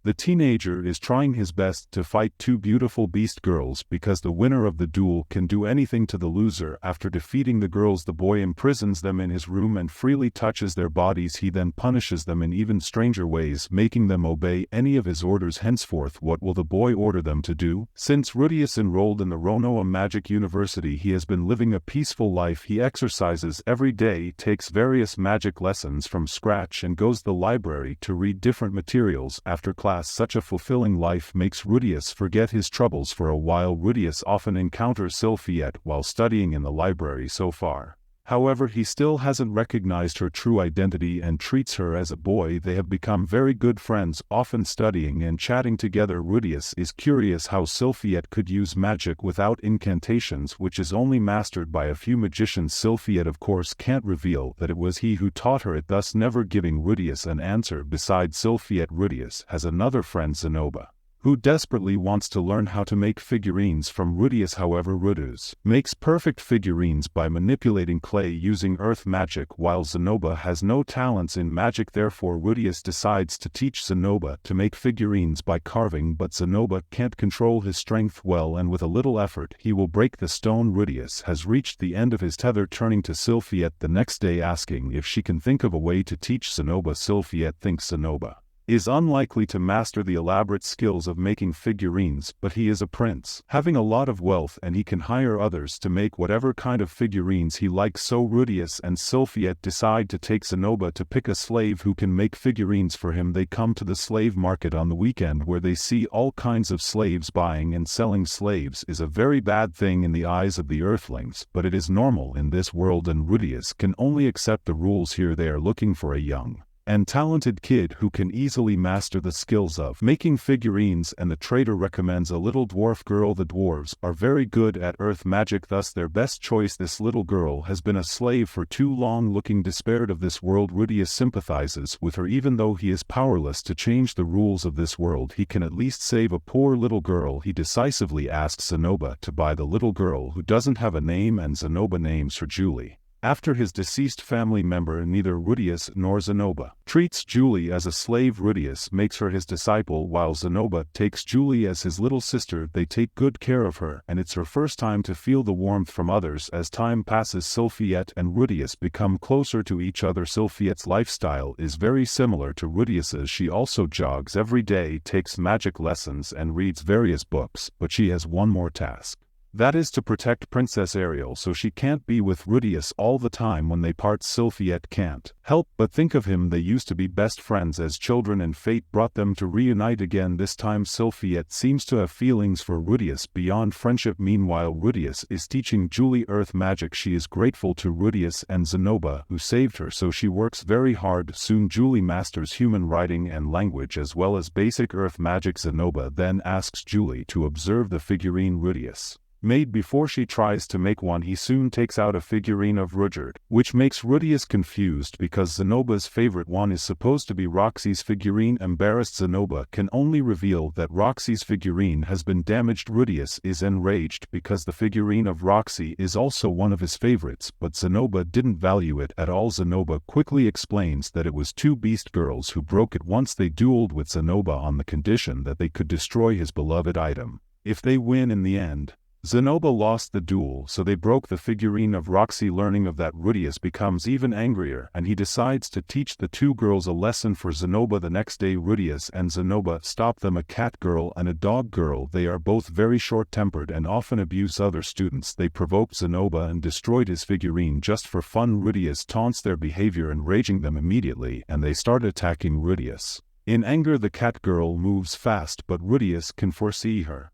The teenager is trying his best to fight two beautiful beast girls because the winner of the duel can do anything to the loser. After defeating the girls, the boy imprisons them in his room and freely touches their bodies. He then punishes them in even stranger ways, making them obey any of his orders. Henceforth, what will the boy order them to do? Since Rudius enrolled in the Ronoa Magic University, he has been living a peaceful life. He exercises every day, takes various magic lessons from scratch, and goes to the library to read different materials after class. Such a fulfilling life makes Rudius forget his troubles for a while. Rudius often encounters Sylphiette while studying in the library. So far, however, he still hasn't recognized her true identity and treats her as a boy. They have become very good friends, often studying and chatting together. Rudius is curious how Sylphiette could use magic without incantations, which is only mastered by a few magicians. Sylphiette of course can't reveal that it was he who taught her it, thus never giving Rudius an answer. Besides Sylphiette, Rudius has another friend, Zenoba, who desperately wants to learn how to make figurines from Rudius. However, Rudius makes perfect figurines by manipulating clay using earth magic, while Zenoba has no talents in magic. Therefore, Rudius decides to teach Zenoba to make figurines by carving, but Zenoba can't control his strength well, and with a little effort he will break the stone. Rudius has reached the end of his tether, turning to Sylphiette the next day asking if she can think of a way to teach Zenoba. Sylphiette thinks Zenoba is unlikely to master the elaborate skills of making figurines, but he is a prince, having a lot of wealth, and he can hire others to make whatever kind of figurines he likes. So Rudius and Sylphiette decide to take Zenoba to pick a slave who can make figurines for him. They come to the slave market on the weekend, where they see all kinds of slaves. Buying and selling slaves is a very bad thing in the eyes of the earthlings, but it is normal in this world, and Rudius can only accept the rules here. They are looking for a young and talented kid who can easily master the skills of making figurines, and the trader recommends a little dwarf girl. The dwarves are very good at earth magic, thus their best choice. This little girl has been a slave for too long, looking despaired of this world. Rudius sympathizes with her. Even though he is powerless to change the rules of this world, he can at least save a poor little girl. He decisively asks Zenoba to buy the little girl who doesn't have a name, and Zenoba names her Julie after his deceased family member. Neither Rudius nor Zenoba treats Julie as a slave. Rudius makes her his disciple, while Zenoba takes Julie as his little sister. They take good care of her, and it's her first time to feel the warmth from others. As time passes, Sylphiette and Rudius become closer to each other. Sylphiette's lifestyle is very similar to Rudius's. She also jogs every day, takes magic lessons, and reads various books, but she has one more task. That is to protect Princess Ariel, so she can't be with Rudius all the time. When they part, Sylphiette can't help but think of him. They used to be best friends as children, and fate brought them to reunite again. This time Sylphiette seems to have feelings for Rudius beyond friendship. Meanwhile, Rudius is teaching Julie earth magic. She is grateful to Rudius and Zenoba, who saved her, so she works very hard. Soon Julie masters human writing and language as well as basic earth magic. Zenoba then asks Julie to observe the figurine Rudius made before she tries to make one. He soon takes out a figurine of Rudyard, which makes Rudius confused because Zenoba's favorite one is supposed to be Roxy's figurine. Embarrassed, Zenoba can only reveal that Roxy's figurine has been damaged. Rudius is enraged because the figurine of Roxy is also one of his favorites, but Zenoba didn't value it at all. Zenoba quickly explains that it was two beast girls who broke it once. They dueled with Zenoba on the condition that they could destroy his beloved item if they win in the end. Zenoba lost the duel, so they broke the figurine of Roxy. Learning of that, Rudius becomes even angrier, and he decides to teach the two girls a lesson for Zenoba. The next day, Rudius and Zenoba stop them, a cat girl and a dog girl. They are both very short-tempered and often abuse other students. They provoked Zenoba and destroyed his figurine just for fun. Rudius taunts their behavior, enraging them immediately, and they start attacking Rudius. In anger, the cat girl moves fast, but Rudius can foresee her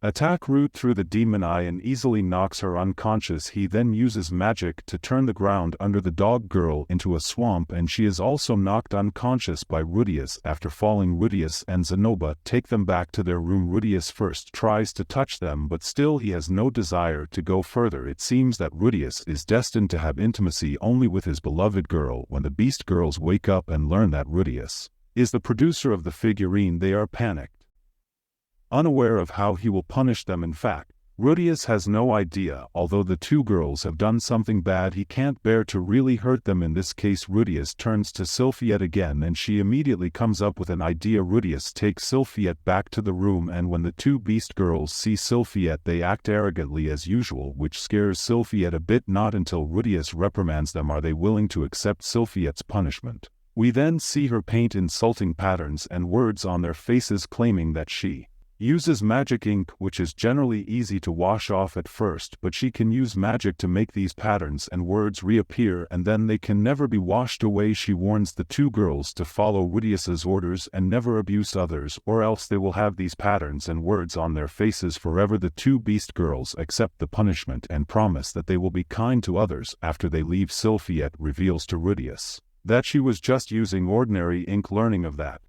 attack route through the demon eye and easily knocks her unconscious. He then uses magic to turn the ground under the dog girl into a swamp, and she is also knocked unconscious by Rudius. After falling, Rudius and Zenoba take them back to their room. Rudius first tries to touch them, but still he has no desire to go further. It seems that Rudius is destined to have intimacy only with his beloved girl. When the beast girls wake up and learn that Rudius is the producer of the figurine, they are panicked, unaware of how he will punish them. In fact, Rudius has no idea. Although the two girls have done something bad, he can't bear to really hurt them. In this case, Rudius turns to Sylphiette again and she immediately comes up with an idea. Rudius takes Sylphiette back to the room, and when the two beast girls see Sylphiette they act arrogantly as usual, which scares Sylphiette a bit. Not until Rudius reprimands them are they willing to accept Sylphiette's punishment. We then see her paint insulting patterns and words on their faces, claiming that she uses magic ink, which is generally easy to wash off at first, but she can use magic to make these patterns and words reappear, and then they can never be washed away. She warns the two girls to follow Rudius's orders and never abuse others, or else they will have these patterns and words on their faces forever. The two beast girls accept the punishment and promise that they will be kind to others. After they leave, Sylphiette reveals to Rudius that she was just using ordinary ink. Learning of that,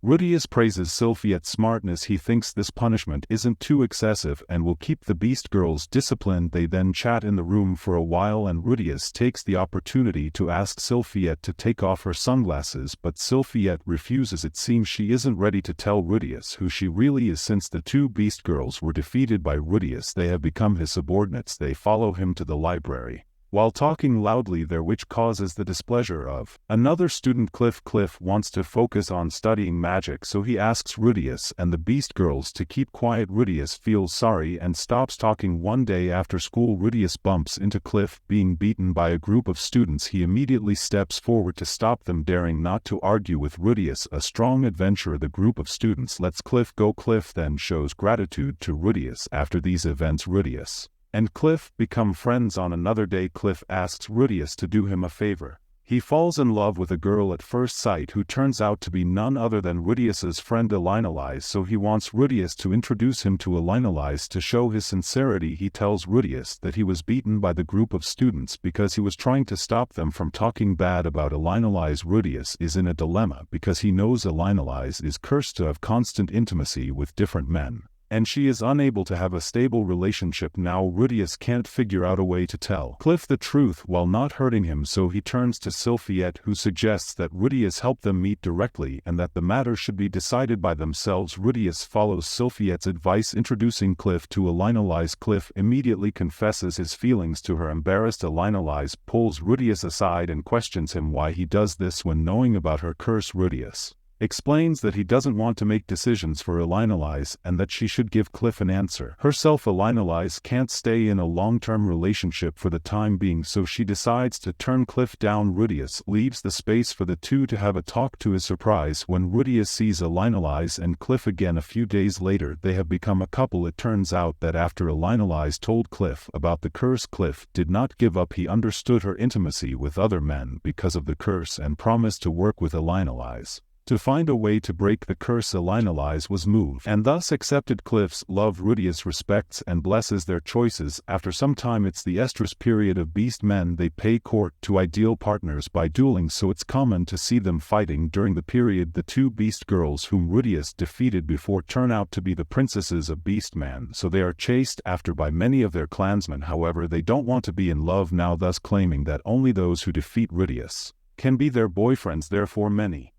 Rudius praises Sylphiette's smartness. He thinks this punishment isn't too excessive and will keep the beast girls disciplined. They then chat in the room for a while, and Rudius takes the opportunity to ask Sylphiette to take off her sunglasses, but Sylphiette refuses. It seems she isn't ready to tell Rudius who she really is. Since the two beast girls were defeated by Rudius, they have become his subordinates. They follow him to the library while talking loudly there, which causes the displeasure of another student, Cliff. Cliff wants to focus on studying magic, so he asks Rudius and the beast girls to keep quiet. Rudius feels sorry and stops talking. One day after school, Rudius bumps into Cliff being beaten by a group of students. He immediately steps forward to stop them, daring not to argue with Rudius. A strong adventurer, the group of students lets Cliff go. Cliff then shows gratitude to Rudius. After these events, Rudius and Cliff become friends. On another day, Cliff asks Rudius to do him a favor. He falls in love with a girl at first sight who turns out to be none other than Rudius's friend Elinalise, so he wants Rudius to introduce him to Elinalise. To show his sincerity, he tells Rudius that he was beaten by the group of students because he was trying to stop them from talking bad about Elinalise. Rudius is in a dilemma because he knows Elinalise is cursed to have constant intimacy with different men, and she is unable to have a stable relationship. Now Rudius can't figure out a way to tell Cliff the truth while not hurting him, so he turns to Sylphiette, who suggests that Rudius help them meet directly and that the matter should be decided by themselves. Rudius follows Sylphiette's advice, introducing Cliff to Elinalise. Cliff immediately confesses his feelings to her. Embarrassed, Elinalise pulls Rudius aside and questions him why he does this when knowing about her curse. Rudius explains that he doesn't want to make decisions for Elinalise and that she should give Cliff an answer herself. Elinalise can't stay in a long-term relationship for the time being, so she decides to turn Cliff down. Rudius leaves the space for the two to have a talk. To his surprise, when Rudius sees Elinalise and Cliff again a few days later, they have become a couple. It turns out that after Elinalise told Cliff about the curse, Cliff did not give up. He understood her intimacy with other men because of the curse and promised to work with Elinalise to find a way to break the curse. Elinalise was moved and thus accepted Cliff's love. Rudius respects and blesses their choices. After some time, it's the estrus period of beast men. They pay court to ideal partners by dueling, so it's common to see them fighting during the period. The two beast girls whom Rudius defeated before turn out to be the princesses of Beastman, so they are chased after by many of their clansmen. However, they don't want to be in love now, thus claiming that only those who defeat Rudius can be their boyfriends. Therefore, many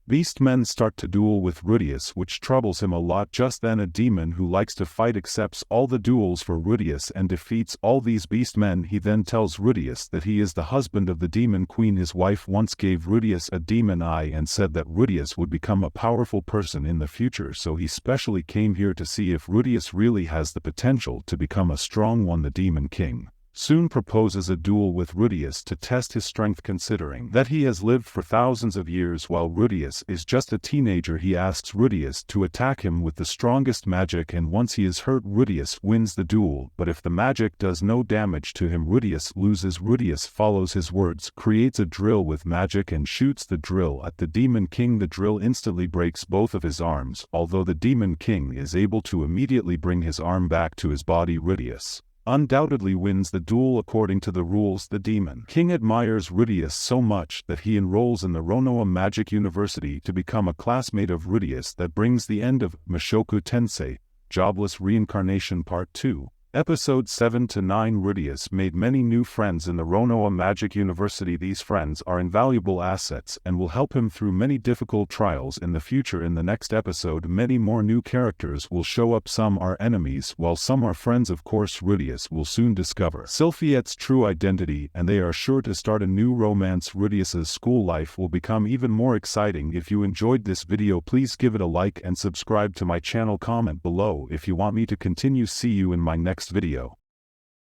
Beastmen start to duel with Rudius, which troubles him a lot. Just then a demon who likes to fight accepts all the duels for Rudius and defeats all these beastmen. He then tells Rudius that he is the husband of the demon queen. His wife once gave Rudius a demon eye and said that Rudius would become a powerful person in the future, so he specially came here to see if Rudius really has the potential to become a strong one. The demon king soon proposes a duel with Rudius to test his strength, considering that he has lived for thousands of years while Rudius is just a teenager. He asks Rudius to attack him with the strongest magic, and once he is hurt, Rudius wins the duel, but if the magic does no damage to him, Rudius loses. Rudius follows his words, creates a drill with magic and shoots the drill at the demon king. The drill instantly breaks both of his arms, although the demon king is able to immediately bring his arm back to his body. Rudius undoubtedly wins the duel according to the rules. The demon king admires Rudius so much that he enrolls in the Ronoa Magic University to become a classmate of Rudius. That brings the end of Mushoku Tensei, Jobless Reincarnation Part 2. Episode 7 to 9. Rudius made many new friends in the Ronoa Magic University. These friends are invaluable assets and will help him through many difficult trials in the future. In the next episode, many more new characters will show up. Some are enemies while some are friends. Of course, Rudius will soon discover Sylphiette's true identity and they are sure to start a new romance. Rudius's school life will become even more exciting. If you enjoyed this video, please give it a like and subscribe to my channel. Comment below if you want me to continue. See you in my next video.